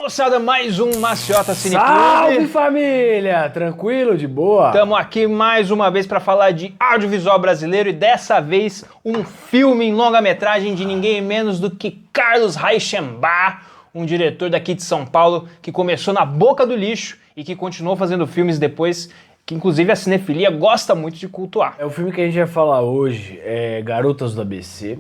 moçada, mais um Maciota Cine Club. Salve, família! Tranquilo, de boa? Estamos aqui mais uma vez para falar de audiovisual brasileiro e dessa vez um filme em longa-metragem de ninguém menos do que Carlos Reichenbach, um diretor daqui de São Paulo que começou na boca do lixo e que continuou fazendo filmes depois, que inclusive a cinefilia gosta muito de cultuar. O filme que a gente vai falar hoje é Garotas do ABC,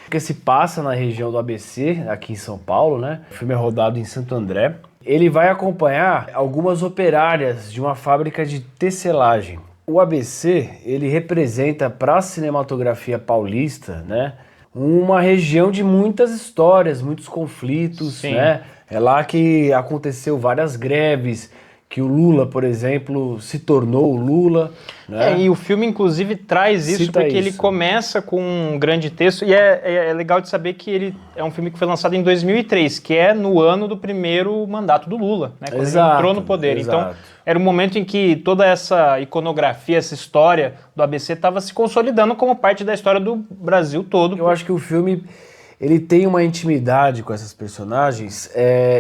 que se passa na região do ABC, aqui em São Paulo, né? O filme é rodado em Santo André. Ele vai acompanhar algumas operárias de uma fábrica de tecelagem. O ABC, ele representa para a cinematografia paulista, né, uma região de muitas histórias, muitos conflitos, Sim. né? É lá que aconteceu várias greves, que o Lula, por exemplo, se tornou o Lula, né? E o filme, inclusive, traz isso. Cita porque ele isso. começa com um grande texto, e é legal de saber que ele é um filme que foi lançado em 2003, que é no ano do primeiro mandato do Lula, né, quando ele entrou no poder. Exato. Então, era um momento em que toda essa iconografia, essa história do ABC estava se consolidando como parte da história do Brasil todo. Eu acho que o filme ele tem uma intimidade com essas personagens,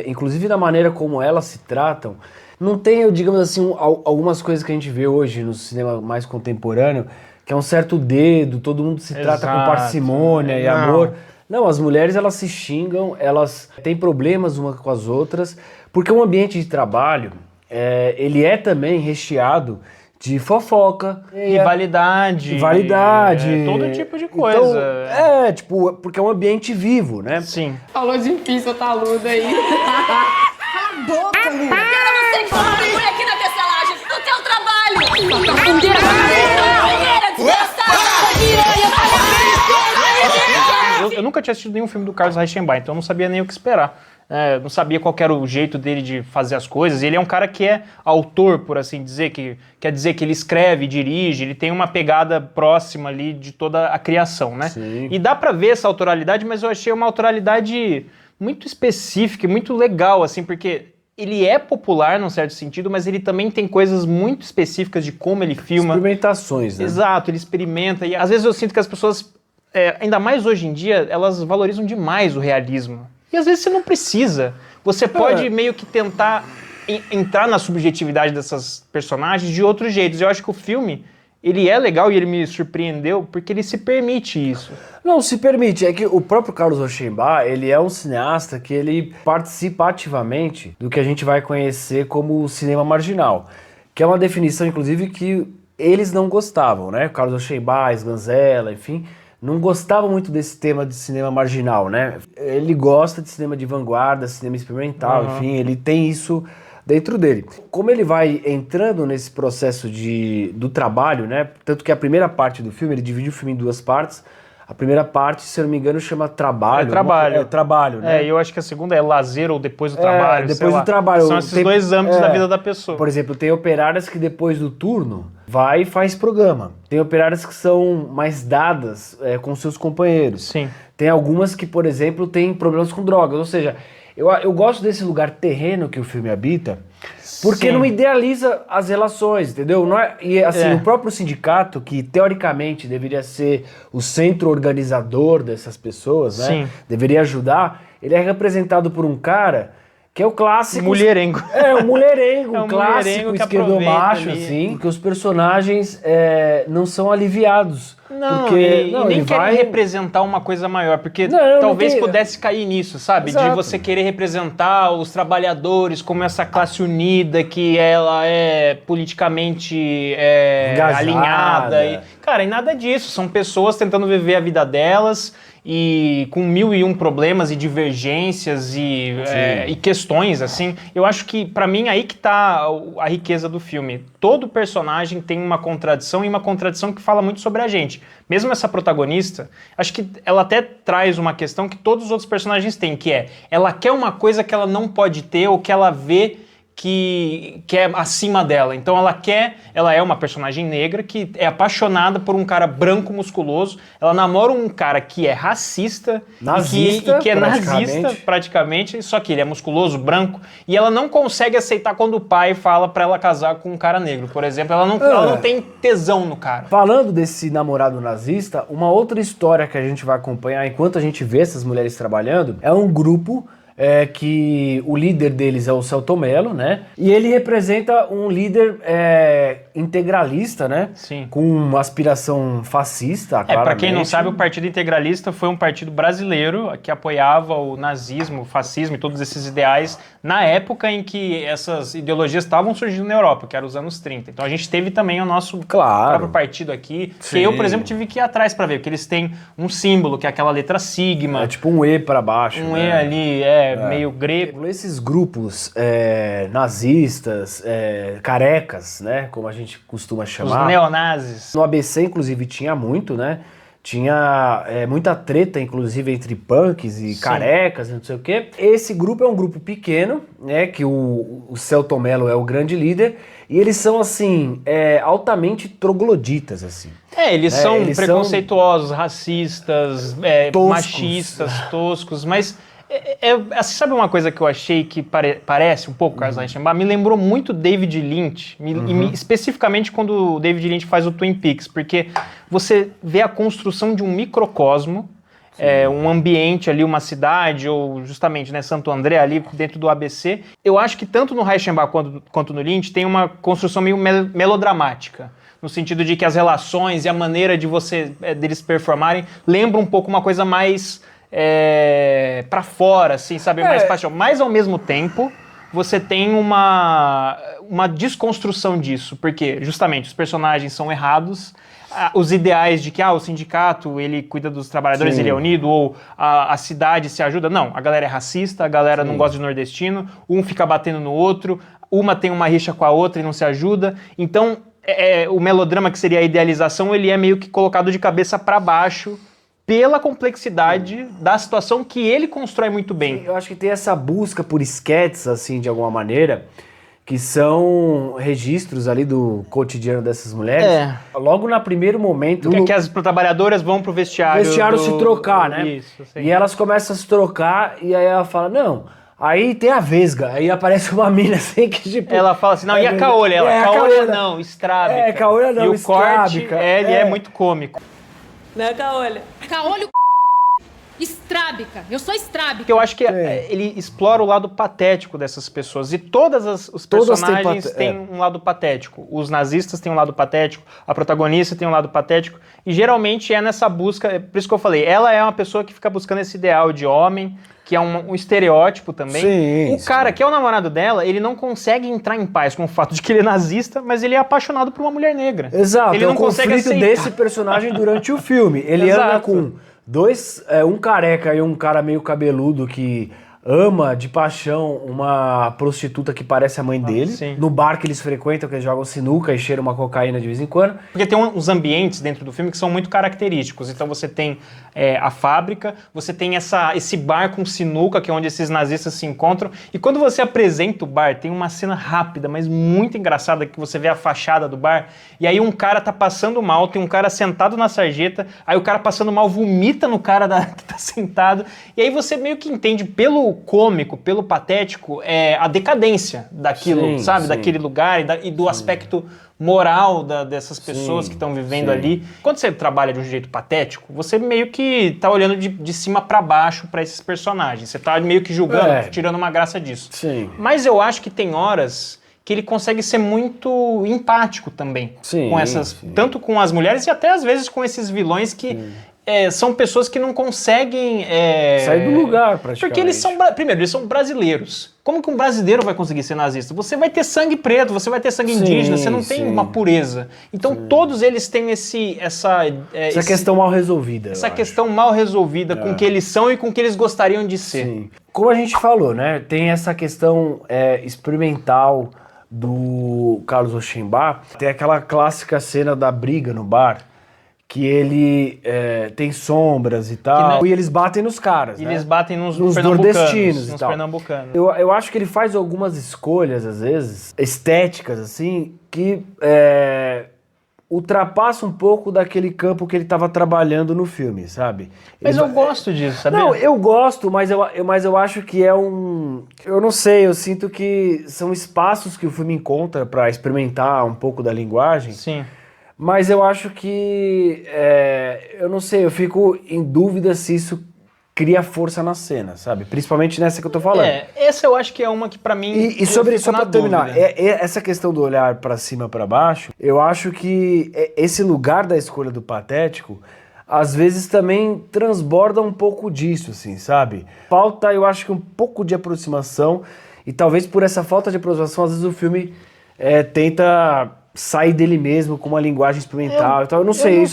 inclusive na maneira como elas se tratam. Não tem, digamos assim, algumas coisas que a gente vê hoje no cinema mais contemporâneo, que é um certo dedo, todo mundo se trata com parcimônia e amor. Não, as mulheres elas se xingam, elas têm problemas umas com as outras, porque o ambiente de trabalho, ele é também recheado de fofoca, Rivalidade, todo tipo de coisa. Então, tipo, porque é um ambiente vivo, né? Sim. Falou de pizza taluda aí. Cala a boca, Lu! Era você que falou foi aqui na tecelagem, no teu trabalho! Tá fundeira, Eu nunca tinha assistido nenhum filme do Carlos Reichenbach, então eu não sabia nem o que esperar. Não sabia qual era o jeito dele de fazer as coisas. Ele é um cara que é autor, por assim dizer, que quer dizer que ele escreve, dirige, ele tem uma pegada próxima ali de toda a criação, né? Sim. E dá pra ver essa autoralidade, mas eu achei uma autoralidade muito específica e muito legal, assim, porque ele é popular num certo sentido, mas ele também tem coisas muito específicas de como ele filma. Experimentações, né? Exato, ele experimenta. E às vezes eu sinto que as pessoas, ainda mais hoje em dia, elas valorizam demais o realismo. E às vezes você não precisa. Você pode meio que tentar entrar na subjetividade dessas personagens de outros jeitos. Eu acho que o filme, ele é legal e ele me surpreendeu porque ele se permite isso. Não, se permite. É que o próprio Carlos Reichenbach, ele é um cineasta que ele participa ativamente do que a gente vai conhecer como o cinema marginal, que é uma definição, inclusive, que eles não gostavam, né? O Carlos Reichenbach, Sganzella, enfim, não gostavam muito desse tema de cinema marginal, né? Ele gosta de cinema de vanguarda, cinema experimental, enfim, ele tem isso dentro dele. Como ele vai entrando nesse processo do trabalho, né? Tanto que a primeira parte do filme, ele divide o filme em duas partes. A primeira parte, se eu não me engano, chama Trabalho. Trabalho, né? Eu acho que a segunda é lazer ou depois do trabalho. Depois do trabalho. São esses dois âmbitos da vida da pessoa. Por exemplo, tem operárias que depois do turno vai e faz programa. Tem operárias que são mais dadas com seus companheiros. Sim. Tem algumas que, por exemplo, têm problemas com drogas. Ou seja, eu gosto desse lugar terreno que o filme habita, porque Sim. não idealiza as relações, entendeu? Não é, e assim, o próprio sindicato, que teoricamente deveria ser o centro organizador dessas pessoas, né? Sim. Deveria ajudar, ele é representado por um cara que é o clássico... Mulherengo. O mulherengo, É um o clássico mulherengo que esquerdomacho, aproveita ali. assim, porque os personagens não são aliviados. Não, porque, e nem ele querem vai... representar uma coisa maior, porque Não talvez tem- pudesse cair nisso, sabe? De Exato. você querer representar os trabalhadores como essa classe unida, que ela é politicamente Engajada. alinhada. Cara, e nada disso. São pessoas tentando viver a vida delas e com 1001 problemas e divergências e questões, assim. Eu acho que, pra mim, aí que tá a riqueza do filme. Todo personagem tem uma contradição e uma contradição que fala muito sobre a gente. Mesmo essa protagonista, acho que ela até traz uma questão que todos os outros personagens têm, que é, ela quer uma coisa que ela não pode ter ou que ela vê que é acima dela. Então ela é uma personagem negra que é apaixonada por um cara branco musculoso, ela namora um cara que é racista Nazista, e que é praticamente. nazista praticamente, só que ele é musculoso, branco, e ela não consegue aceitar quando o pai fala pra ela casar com um cara negro, por exemplo. Ela não tem tesão no cara. Falando desse namorado nazista, uma outra história que a gente vai acompanhar enquanto a gente vê essas mulheres trabalhando é um grupo que o líder deles é o Selton Mello, né? E ele representa um líder integralista, né? Sim. Com uma aspiração fascista, Pra quem não sabe, o Partido Integralista foi um partido brasileiro que apoiava o nazismo, o fascismo e todos esses ideais na época em que essas ideologias estavam surgindo na Europa, que era os anos 30. Então a gente teve também o nosso próprio partido aqui, que eu, por exemplo, tive que ir atrás para ver, porque eles têm um símbolo, que é aquela letra sigma. É tipo um E para baixo. Um né? E ali, meio grego. Esses grupos nazistas, carecas, né? Como a gente costuma chamar. Os neonazis. No ABC, inclusive, tinha muito, né? Tinha muita treta, inclusive, entre punks e carecas, não sei o quê. Esse grupo é um grupo pequeno, né? Que o Selton Mello é o grande líder. E eles são, assim, altamente trogloditas, assim. Eles são preconceituosos, racistas, machistas, toscos, mas... assim, sabe uma coisa que eu achei que parece um pouco Carlos Reichenbach? Me lembrou muito David Lynch, especificamente quando o David Lynch faz o Twin Peaks, porque você vê a construção de um microcosmo, um ambiente ali, uma cidade, ou justamente, né, Santo André ali dentro do ABC. Eu acho que tanto no Reichenbach quanto no Lynch tem uma construção meio melodramática, no sentido de que as relações e a maneira de deles performarem lembra um pouco uma coisa mais pra fora, assim, sabe, mais paixão. Mas ao mesmo tempo você tem uma desconstrução disso, porque justamente os personagens são errados, os ideais de que o sindicato ele cuida dos trabalhadores, ele é unido, ou a cidade se ajuda. Não, a galera é racista, a galera não gosta de nordestino, um fica batendo no outro, uma tem uma rixa com a outra e não se ajuda. Então o melodrama, que seria a idealização, ele é meio que colocado de cabeça para baixo pela complexidade da situação que ele constrói muito bem. Sim, eu acho que tem essa busca por esquetes, assim, de alguma maneira, que são registros ali do cotidiano dessas mulheres. Logo no primeiro momento... Que as trabalhadoras vão pro vestiário. Se trocar, né? Isso, sim. E elas começam a se trocar e aí ela fala, não... Aí tem a vesga, aí aparece uma mina assim que tipo... Ela fala assim, não, e a caolha? Ela, caolha não, estrábica. Caolha não, e o estrábica. corte, ele é muito cômico. Né, caolha? Caolho estrábica. Eu sou estrábica. Porque eu acho que ele explora o lado patético dessas pessoas. E os personagens têm um lado patético. Os nazistas têm um lado patético, a protagonista tem um lado patético. E geralmente é nessa busca, por isso que eu falei, ela é uma pessoa que fica buscando esse ideal de homem, que é um estereótipo também. Sim, o cara, que é o namorado dela, ele não consegue entrar em paz com o fato de que ele é nazista, mas ele é apaixonado por uma mulher negra. Exato, ele não consegue conflito aceitar desse personagem durante o filme. Ele anda com um careca e um cara meio cabeludo que ama de paixão uma prostituta que parece a mãe dele. Sim. No bar que eles frequentam, que eles jogam sinuca e cheiram uma cocaína de vez em quando. Porque tem uns ambientes dentro do filme que são muito característicos. Então você tem a fábrica, você tem esse bar com sinuca, que é onde esses nazistas se encontram. E quando você apresenta o bar, tem uma cena rápida, mas muito engraçada, que você vê a fachada do bar. E aí um cara tá passando mal, tem um cara sentado na sarjeta, aí o cara passando mal vomita no cara que tá sentado. E aí você meio que entende pelo cômico, pelo patético, a decadência daquilo, sabe? Sim. Daquele lugar e do aspecto moral dessas pessoas que estão vivendo ali. Quando você trabalha de um jeito patético, você meio que tá olhando de cima para baixo para esses personagens. Você tá meio que julgando, tirando uma graça disso. Sim. Mas eu acho que tem horas que ele consegue ser muito empático também. Sim, com essas, tanto com as mulheres e até às vezes com esses vilões que... são pessoas que não conseguem... sair do lugar, praticamente. Porque eles são brasileiros. Como que um brasileiro vai conseguir ser nazista? Você vai ter sangue preto, você vai ter sangue indígena, você não tem uma pureza. Então todos eles têm essa questão mal resolvida. Essa questão mal resolvida com o que eles são e com o que eles gostariam de ser. Sim. Como a gente falou, né? Tem essa questão experimental do Carlos Reichenbach. Tem aquela clássica cena da briga no bar, que ele tem sombras e tal, e eles batem nos caras, Eles batem nos nordestinos e tal. Pernambucanos. Eu acho que ele faz algumas escolhas, às vezes, estéticas, assim, que ultrapassa um pouco daquele campo que ele estava trabalhando no filme, sabe? Mas eu gosto disso, sabia? Não, eu gosto, mas eu acho que eu não sei, eu sinto que são espaços que o filme encontra para experimentar um pouco da linguagem. Sim. Mas eu acho que, eu não sei, eu fico em dúvida se isso cria força na cena, sabe? Principalmente nessa que eu tô falando. Essa eu acho que é uma que pra mim... E sobre, só pra terminar, essa questão do olhar pra cima, pra baixo, eu acho que esse lugar da escolha do patético, às vezes também transborda um pouco disso, assim, sabe? Falta, eu acho que um pouco de aproximação, e talvez por essa falta de aproximação, às vezes o filme tenta sair dele mesmo com uma linguagem experimental. Então, eu não sei.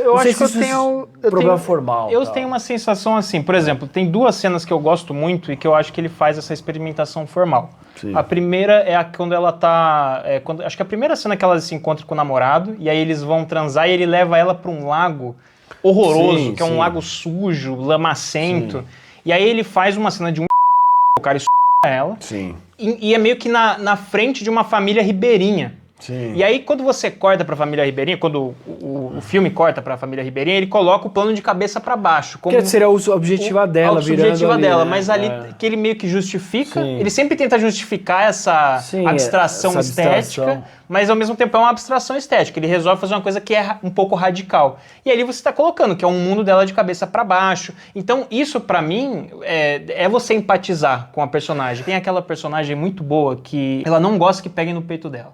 Eu acho que eu isso tenho... é problema formal. Eu tenho uma sensação assim, por exemplo, tem duas cenas que eu gosto muito e que eu acho que ele faz essa experimentação formal. Sim. A primeira é quando ela tá... acho que a primeira cena que ela se encontra com o namorado, e aí eles vão transar e ele leva ela pra um lago horroroso, que é um lago sujo, lamacento. Sim. E aí ele faz uma cena de o cara ela. Sim. E é meio que na frente de uma família ribeirinha. Sim. E aí, quando você corta pra família ribeirinha, quando o filme corta pra família ribeirinha, ele coloca o plano de cabeça pra baixo. Como que seria o objetivo dela, objetivo dela, né? mas ali que ele meio que justifica, ele sempre tenta justificar essa abstração estética, mas ao mesmo tempo é uma abstração estética. Ele resolve fazer uma coisa que é um pouco radical. E ali você tá colocando, que é um mundo dela de cabeça pra baixo. Então, isso pra mim é você empatizar com a personagem. Tem aquela personagem muito boa que ela não gosta que peguem no peito dela.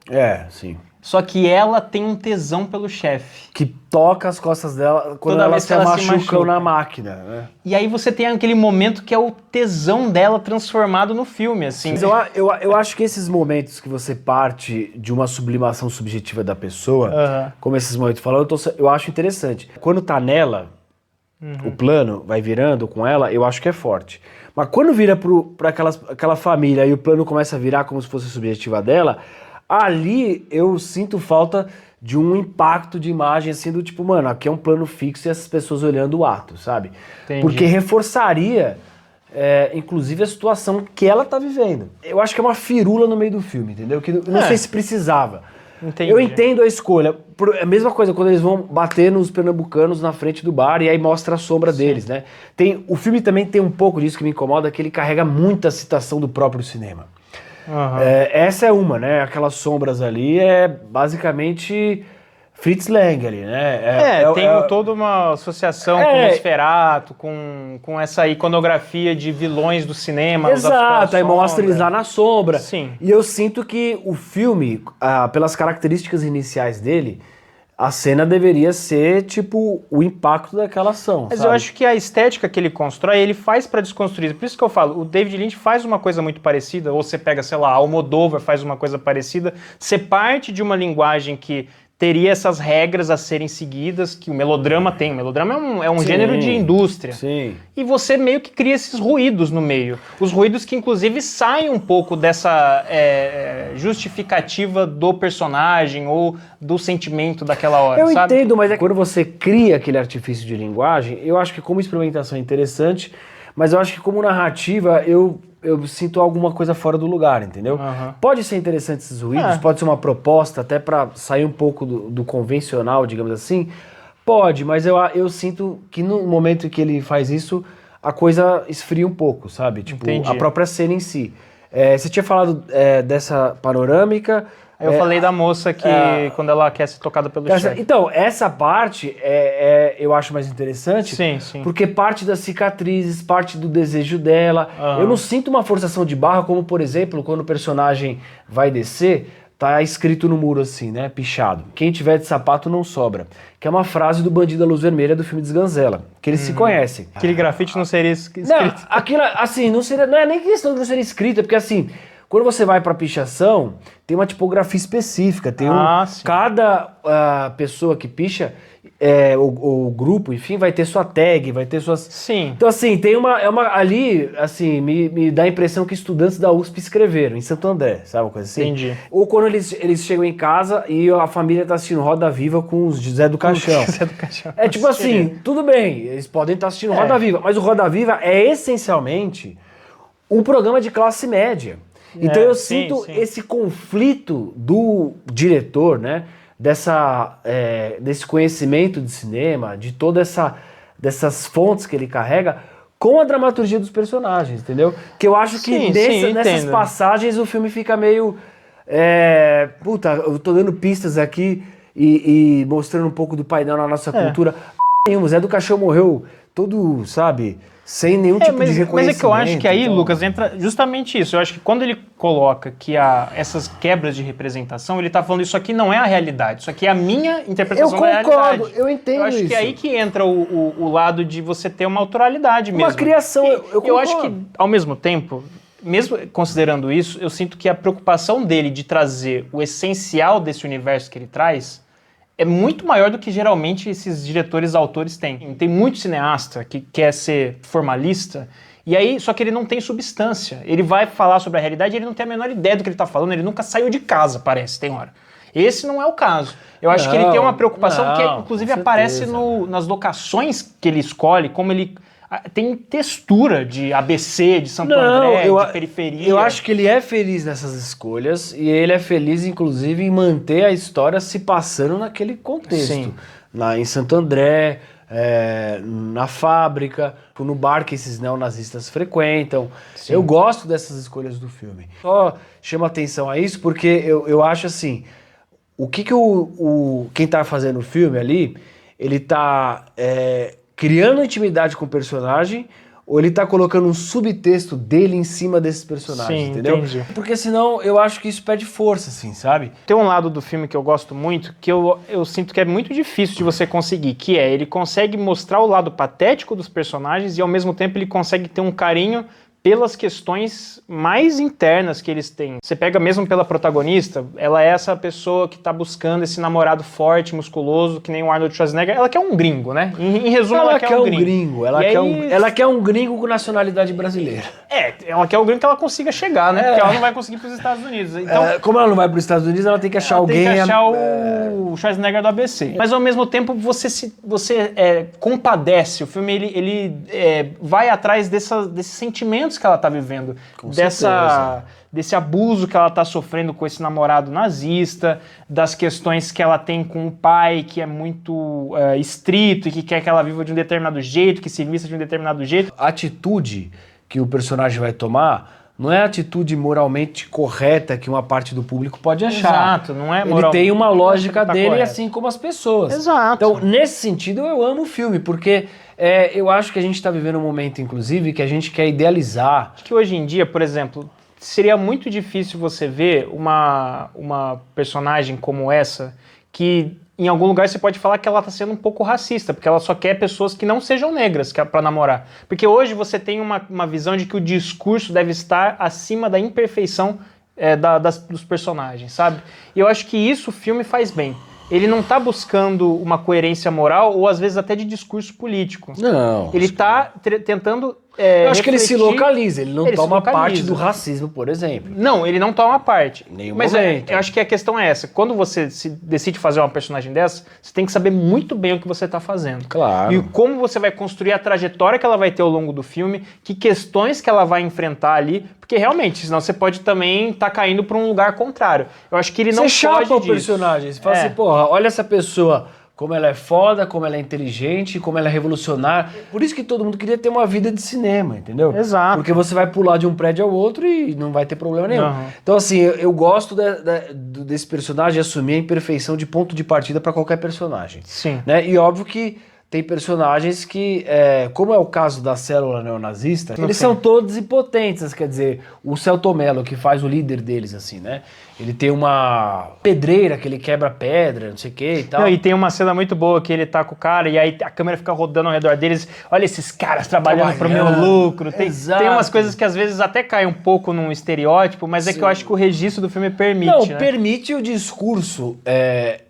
Sim. Só que ela tem um tesão pelo chefe. Que toca as costas dela quando ela se machucam na máquina, né? E aí você tem aquele momento que é o tesão dela transformado no filme, assim. Mas eu acho que esses momentos que você parte de uma sublimação subjetiva da pessoa, como esses momentos falando, eu acho interessante. Quando tá nela, o plano vai virando com ela, eu acho que é forte. Mas quando vira pra aquela família e o plano começa a virar como se fosse a subjetiva dela, ali eu sinto falta de um impacto de imagem, assim, do tipo, mano, aqui é um plano fixo e essas pessoas olhando o ato, sabe? Entendi. Porque reforçaria, inclusive, a situação que ela tá vivendo. Eu acho que é uma firula no meio do filme, entendeu? Que eu não sei se precisava. Entendi. Eu entendo a escolha. É a mesma coisa quando eles vão bater nos pernambucanos na frente do bar e aí mostra a sombra deles, né? O filme também tem um pouco disso que me incomoda, que ele carrega muita citação do próprio cinema. Essa é uma, né? Aquelas sombras ali basicamente Fritz Lang ali, né? Tem toda uma associação com o Nosferatu, com essa iconografia de vilões do cinema. Exato, aí mostra eles lá na sombra. Sim. E eu sinto que o filme, pelas características iniciais dele, a cena deveria ser, tipo, o impacto daquela ação, Mas sabe? eu acho que a estética que ele constrói, ele faz pra desconstruir. Por isso que eu falo, o David Lynch faz uma coisa muito parecida, ou você pega, sei lá, Almodóvar faz uma coisa parecida. Você parte de uma linguagem que teria essas regras a serem seguidas, que o melodrama tem. O melodrama é um gênero de indústria. Sim. E você meio que cria esses ruídos no meio. Os ruídos que, inclusive, saem um pouco dessa justificativa do personagem ou do sentimento daquela hora, sabe? Entendo, mas quando você cria aquele artifício de linguagem, eu acho que como experimentação é interessante, mas eu acho que como narrativa, eu sinto alguma coisa fora do lugar, entendeu? Pode ser interessante esses ruídos, pode ser uma proposta até pra sair um pouco do convencional, digamos assim. Pode, mas eu sinto que no momento que ele faz isso, a coisa esfria um pouco, sabe? Tipo, Entendi. a própria cena em si. Você tinha falado dessa panorâmica... Eu falei da moça que quando ela quer ser tocada pelo chefe. Então, essa parte eu acho mais interessante, Sim. porque parte das cicatrizes, parte do desejo dela. Eu não sinto uma forçação de barra, como por exemplo, quando o personagem vai descer, tá escrito no muro assim, né, pichado: quem tiver de sapato não sobra. Que é uma frase do Bandido da Luz Vermelha do filme Desganzela, que eles se conhecem. Aquele grafite não seria escrito. Não, aquilo, assim, não é nem questão de não ser escrito, é porque assim... Quando você vai para pichação, tem uma tipografia específica, tem cada pessoa que picha, o grupo, enfim, vai ter sua tag, vai ter suas... Sim. Então, assim, tem ali, assim, me dá a impressão que estudantes da USP escreveram, em Santo André, sabe uma coisa assim? Entendi. Ou quando eles chegam em casa e a família tá assistindo Roda Viva com os Zé do Caixão. Zé do Caixão. É tipo assim, tudo bem, eles podem estar assistindo Roda Viva, mas o Roda Viva é essencialmente um programa de classe média. Então eu sinto esse conflito do diretor, né? Desse conhecimento de cinema, de dessas fontes que ele carrega, com a dramaturgia dos personagens, entendeu? Que eu acho que nessas passagens o filme fica meio... eu tô dando pistas aqui e mostrando um pouco do painel na nossa cultura. O Zé do Caixão morreu todo, sabe... sem nenhum tipo de Mas reconhecimento. é que eu acho que aí, então... Lucas, entra justamente isso. Eu acho que quando ele coloca que essas quebras de representação, ele tá falando isso aqui não é a realidade, isso aqui é a minha interpretação da realidade. Eu concordo, eu entendo isso. Eu acho que é aí que entra o lado de você ter uma autoralidade mesmo. Uma criação, eu concordo. Eu acho que, ao mesmo tempo, mesmo considerando isso, eu sinto que a preocupação dele de trazer o essencial desse universo que ele traz é muito maior do que geralmente esses diretores, autores têm. Tem muito cineasta que quer ser formalista, e aí, só que ele não tem substância. Ele vai falar sobre a realidade e ele não tem a menor ideia do que ele está falando, ele nunca saiu de casa, parece, tem hora. Esse não é o caso. Eu acho que ele tem uma preocupação que, inclusive, aparece nas locações que ele escolhe, como ele tem textura de ABC, de Santo André, de periferia. Eu acho que ele é feliz nessas escolhas e ele é feliz, inclusive, em manter a história se passando naquele contexto. Sim. Lá em Santo André, na fábrica, no bar que esses neonazistas frequentam. Sim. Eu gosto dessas escolhas do filme. Só chamo atenção a isso porque eu acho assim, o que quem tá fazendo o filme ali, ele tá criando intimidade com o personagem ou ele tá colocando um subtexto dele em cima desses personagens, Sim, entendeu? Entendi. Porque senão eu acho que isso perde força, assim, sabe? Tem um lado do filme que eu gosto muito, que eu sinto que é muito difícil de você conseguir, que é, ele consegue mostrar o lado patético dos personagens e ao mesmo tempo ele consegue ter um carinho pelas questões mais internas que eles têm. Você pega mesmo pela protagonista, ela é essa pessoa que tá buscando esse namorado forte, musculoso, que nem o Arnold Schwarzenegger. Ela quer um gringo, né? Em resumo, ela quer um gringo. Ela quer um gringo com nacionalidade brasileira. Ela quer um gringo que ela consiga chegar, né? Porque ela não vai conseguir pros Estados Unidos. Então, como ela não vai pros Estados Unidos, ela tem que achar alguém... Tem que achar o Schwarzenegger do ABC. Mas ao mesmo tempo, você compadece. O filme, ele vai atrás desses sentimentos que ela tá vivendo, desse abuso que ela tá sofrendo com esse namorado nazista, das questões que ela tem com o pai, que é muito estrito e que quer que ela viva de um determinado jeito, que se vista de um determinado jeito. A atitude que o personagem vai tomar não é a atitude moralmente correta que uma parte do público pode achar. Exato, não é moral. Ele tem uma lógica dele, correto. assim como as pessoas. Exato. Então, nesse sentido, eu amo o filme, porque eu acho que a gente está vivendo um momento, inclusive, que a gente quer idealizar. Acho que hoje em dia, por exemplo, seria muito difícil você ver uma personagem como essa que em algum lugar você pode falar que ela está sendo um pouco racista, porque ela só quer pessoas que não sejam negras para namorar. Porque hoje você tem uma visão de que o discurso deve estar acima da imperfeição dos personagens, sabe? E eu acho que isso o filme faz bem. Ele não está buscando uma coerência moral ou às vezes até de discurso político. Não. Ele está tentando eu acho que ele se localiza, ele não toma se localiza. parte do racismo, por exemplo. Não, ele não toma parte. Em nenhum Mas momento. eu acho que a questão é essa. Quando você decide fazer uma personagem dessa, você tem que saber muito bem o que você está fazendo. Claro. E como você vai construir a trajetória que ela vai ter ao longo do filme, que questões que ela vai enfrentar ali, porque realmente, senão você pode também estar caindo para um lugar contrário. Eu acho que ele não você pode chapa o disso. personagem, você fala assim, porra, olha essa pessoa... Como ela é foda, como ela é inteligente, como ela é revolucionária. Por isso que todo mundo queria ter uma vida de cinema, entendeu? Exato. Porque você vai pular de um prédio ao outro e não vai ter problema nenhum. Uhum. Então, assim, eu gosto desse personagem assumir a imperfeição de ponto de partida para qualquer personagem. Sim. Né? E óbvio que tem personagens que, como é o caso da célula neonazista, eles são todos impotentes, quer dizer, o Celto Mello, que faz o líder deles, assim, né? Ele tem uma pedreira que ele quebra pedra, não sei o que e tal. Não, e tem uma cena muito boa que ele tá com o cara e aí a câmera fica rodando ao redor deles. Olha esses caras trabalhando pro meu lucro. Tem umas coisas que às vezes até caem um pouco num estereótipo, mas é que eu acho que o registro do filme permite. Não, né? permite o discurso.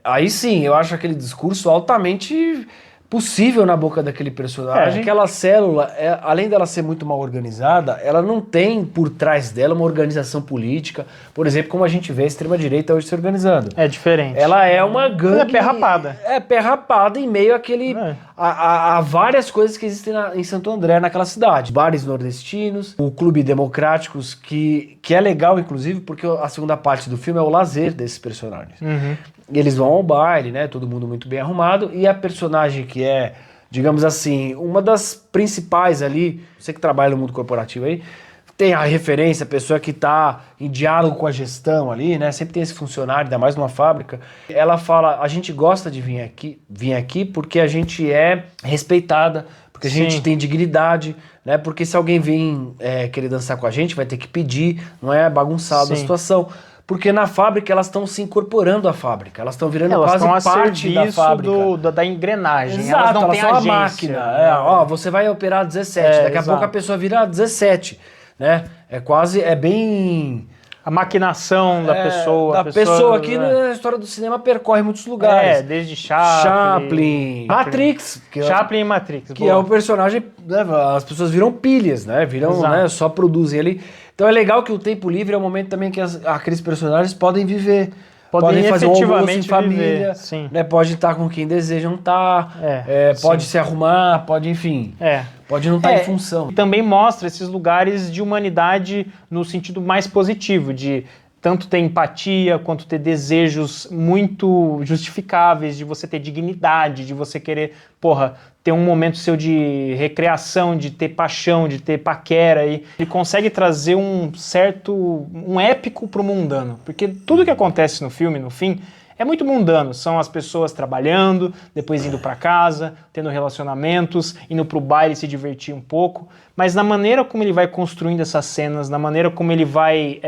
Aí sim, eu acho aquele discurso altamente possível na boca daquele personagem. Aquela célula, além dela ser muito mal organizada, ela não tem por trás dela uma organização política, por exemplo, como a gente vê a extrema-direita hoje se organizando. É diferente. Ela é uma gangue... É pé rapada. É pé rapada em meio àquele... A várias coisas que existem em Santo André, naquela cidade. Bares nordestinos, o Clube Democráticos, que é legal, inclusive, porque a segunda parte do filme é o lazer desses personagens. Uhum. E eles vão ao baile, né? Todo mundo muito bem arrumado. E a personagem que é, digamos assim, uma das principais ali, você que trabalha no mundo corporativo aí, tem a referência, a pessoa que está em diálogo com a gestão ali, né? Sempre tem esse funcionário, ainda mais numa fábrica. Ela fala, a gente gosta de vir aqui porque a gente é respeitada, porque porque a gente tem dignidade, né? Porque se alguém vem querer dançar com a gente, vai ter que pedir, não é bagunçado a situação. Porque na fábrica elas estão se incorporando à fábrica, elas estão virando quase parte da fábrica. Da engrenagem. Exato, elas não têm são agência. A máquina. Ó, você vai operar 17, daqui a pouco a pessoa vira 17, né? É bem... A maquinação da pessoa. Da pessoa aqui na história do cinema percorre muitos lugares. Desde Chaplin. Matrix. Chaplin e Matrix. Que é o personagem, né, as pessoas viram pilhas, né? Né, só produzem ali. Então é legal que o tempo livre é o momento também que aqueles personagens podem viver. Podem fazer um almoço em família, né? Pode estar com quem desejam estar, pode se arrumar, pode, enfim, pode não estar em função. E também mostra esses lugares de humanidade no sentido mais positivo, de tanto ter empatia, quanto ter desejos muito justificáveis, de você ter dignidade, de você querer, ter um momento seu de recreação, de ter paixão, de ter paquera. E ele consegue trazer um épico pro mundano. Porque tudo que acontece no filme, no fim, é muito mundano. São as pessoas trabalhando, depois indo para casa, tendo relacionamentos, indo pro baile se divertir um pouco. Mas na maneira como ele vai construindo essas cenas, na maneira como ele vai...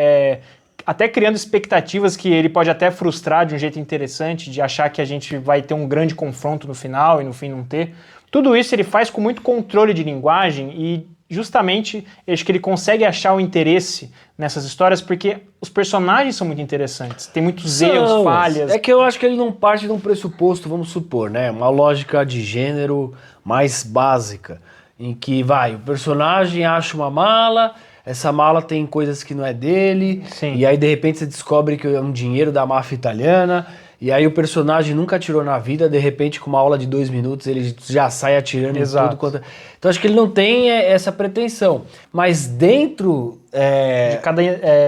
até criando expectativas que ele pode até frustrar de um jeito interessante, de achar que a gente vai ter um grande confronto no final e no fim não ter. Tudo isso ele faz com muito controle de linguagem e justamente acho que ele consegue achar o interesse nessas histórias porque os personagens são muito interessantes. Tem muitos erros, falhas. É que eu acho que ele não parte de um pressuposto, vamos supor, né? Uma lógica de gênero mais básica, em que o personagem acha uma mala... Essa mala tem coisas que não é dele, e aí de repente você descobre que é um dinheiro da máfia italiana, e aí o personagem nunca atirou na vida, de repente com uma aula de 2 minutos ele já sai atirando em tudo quanto... Então acho que ele não tem essa pretensão, mas dentro... de cada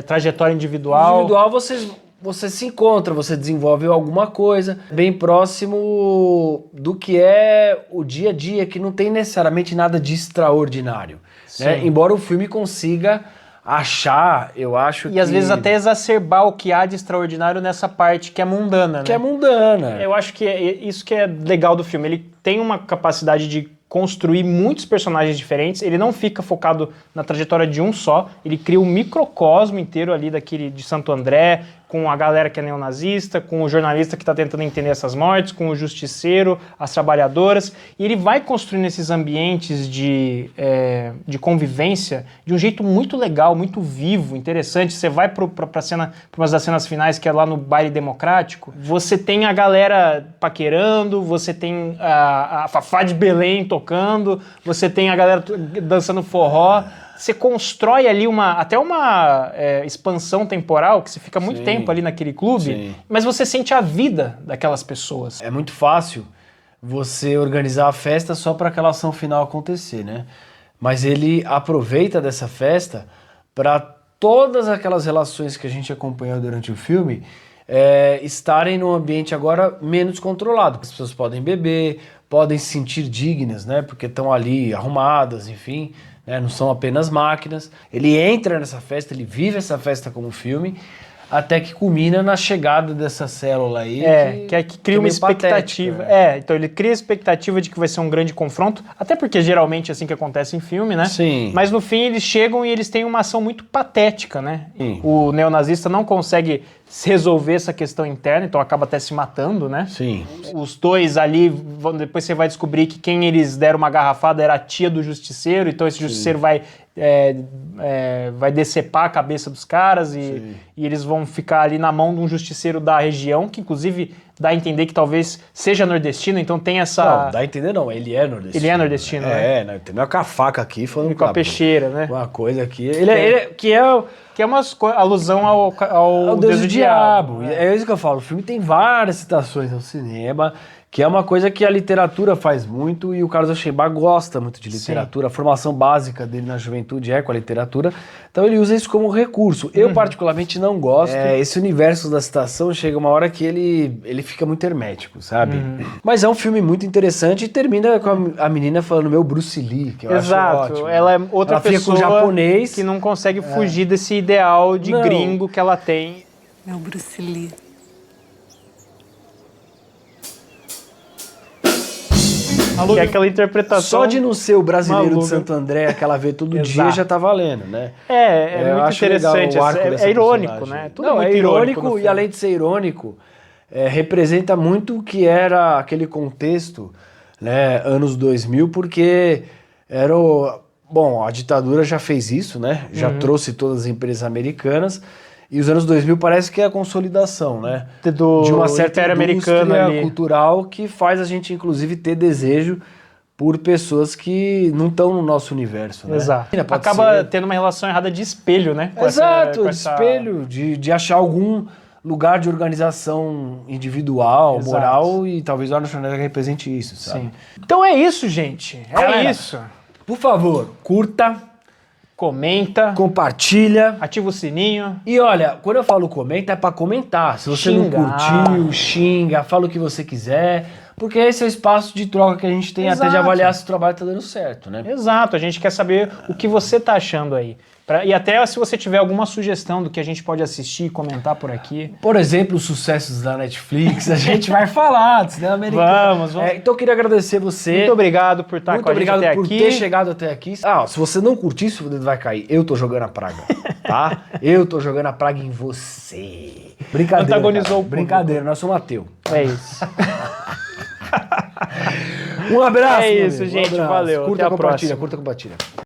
trajetória individual você se encontra, você desenvolve alguma coisa bem próximo do que é o dia a dia, que não tem necessariamente nada de extraordinário. Né? Embora o filme consiga achar, eu acho E às vezes até exacerbar o que há de extraordinário nessa parte que é mundana, que é mundana. Eu acho que isso que é legal do filme. Ele tem uma capacidade de construir muitos personagens diferentes, ele não fica focado na trajetória de um só, ele cria um microcosmo inteiro ali de Santo André, com a galera que é neonazista, com o jornalista que está tentando entender essas mortes, com o justiceiro, as trabalhadoras, e ele vai construindo esses ambientes de convivência de um jeito muito legal, muito vivo, interessante. Você vai para uma das cenas finais, que é lá no baile democrático, você tem a galera paquerando, você tem a Fafá de Belém tocando, você tem a galera dançando forró. Você constrói ali até uma expansão temporal, que você fica muito tempo ali naquele clube, mas você sente a vida daquelas pessoas. É muito fácil você organizar a festa só para aquela ação final acontecer, né? Mas ele aproveita dessa festa para todas aquelas relações que a gente acompanhou durante o filme estarem num ambiente agora menos controlado. As pessoas podem beber, podem se sentir dignas, né? Porque estão ali arrumadas, enfim... não são apenas máquinas. Ele entra nessa festa, ele vive essa festa como filme, até que culmina na chegada dessa célula aí. Que cria uma expectativa. Então ele cria a expectativa de que vai ser um grande confronto, até porque geralmente é assim que acontece em filme, né? Sim. Mas no fim eles chegam e eles têm uma ação muito patética, né? Sim. O neonazista não consegue resolver essa questão interna, então acaba até se matando, né? Sim. Os dois ali, depois você vai descobrir que quem eles deram uma garrafada era a tia do justiceiro, então esse justiceiro vai decepar a cabeça dos caras e eles vão ficar ali na mão de um justiceiro da região, que inclusive dá a entender que talvez seja nordestino, então tem essa... Não, dá a entender não, ele é nordestino. Ele é nordestino, né? Não, entendeu? Com a faca aqui, falando com a peixeira, né? Uma coisa aqui... Que é uma alusão ao Deus do Diabo. É isso que eu falo, o filme tem várias citações ao cinema, que é uma coisa que a literatura faz muito e o Carlos Ochenbach gosta muito de literatura. A formação básica dele na juventude é com a literatura, então ele usa isso como recurso. Eu particularmente não gosto. Esse universo da citação chega uma hora que ele fica muito hermético, sabe? Mas é um filme muito interessante e termina com a menina falando meu Bruce Lee, que eu acho ótimo. Ela é outra pessoa fica com o japonês que não consegue fugir desse ideal de gringo que ela tem. Meu Bruce Lee. Que é aquela interpretação... Só de não ser o brasileiro maluca. de Santo André, aquela vez todo dia, Exato. já tá valendo, né? É Eu muito acho legal interessante. o arco dessa É irônico, personagem. né? Tudo Não, muito é irônico no e filme. além de ser irônico, representa muito o que era aquele contexto, né, anos 2000, porque era o... Bom, a ditadura já fez isso, né? Já trouxe todas as empresas americanas. E os anos 2000 parece que é a consolidação, né? Do de uma certa Império Americano indústria ali. cultural que faz a gente, inclusive, ter desejo por pessoas que não estão no nosso universo, né? Exato. Pode Acaba ser- tendo uma relação errada de espelho, né? Com Exato, com de espelho, de achar algum lugar de organização individual, Exato. moral, e talvez o Arnold Schwarzenegger represente isso, sabe? Sim. Então é isso, gente. É Galera, isso. Por favor, curta, Comenta, compartilha. ativa o sininho. E olha, quando eu falo comenta, é pra comentar. Se você Xingar. não curtiu, xinga, fala o que você quiser. Porque esse é o espaço de troca que a gente tem até de Exato. avaliar se o trabalho tá dando certo, né? Exato, a gente quer saber o que você tá achando aí. E até se você tiver alguma sugestão do que a gente pode assistir e comentar por aqui. Por exemplo, os sucessos da Netflix, a gente vai falar do cinema americano. Vamos. Então eu queria agradecer você. Muito obrigado por estar Muito com a gente obrigado até por aqui. ter chegado até aqui. Ah, se você não curtir, seu dedo vai cair. Eu tô jogando a praga, tá? Eu tô jogando a praga em você. Brincadeira, Antagonizou cara. o público. Brincadeira, nós somos ateu. É isso. Um abraço, É meu isso, amigo. gente. Um abraço. Valeu. Curta, Até a compartilha, próxima. curta, compartilha.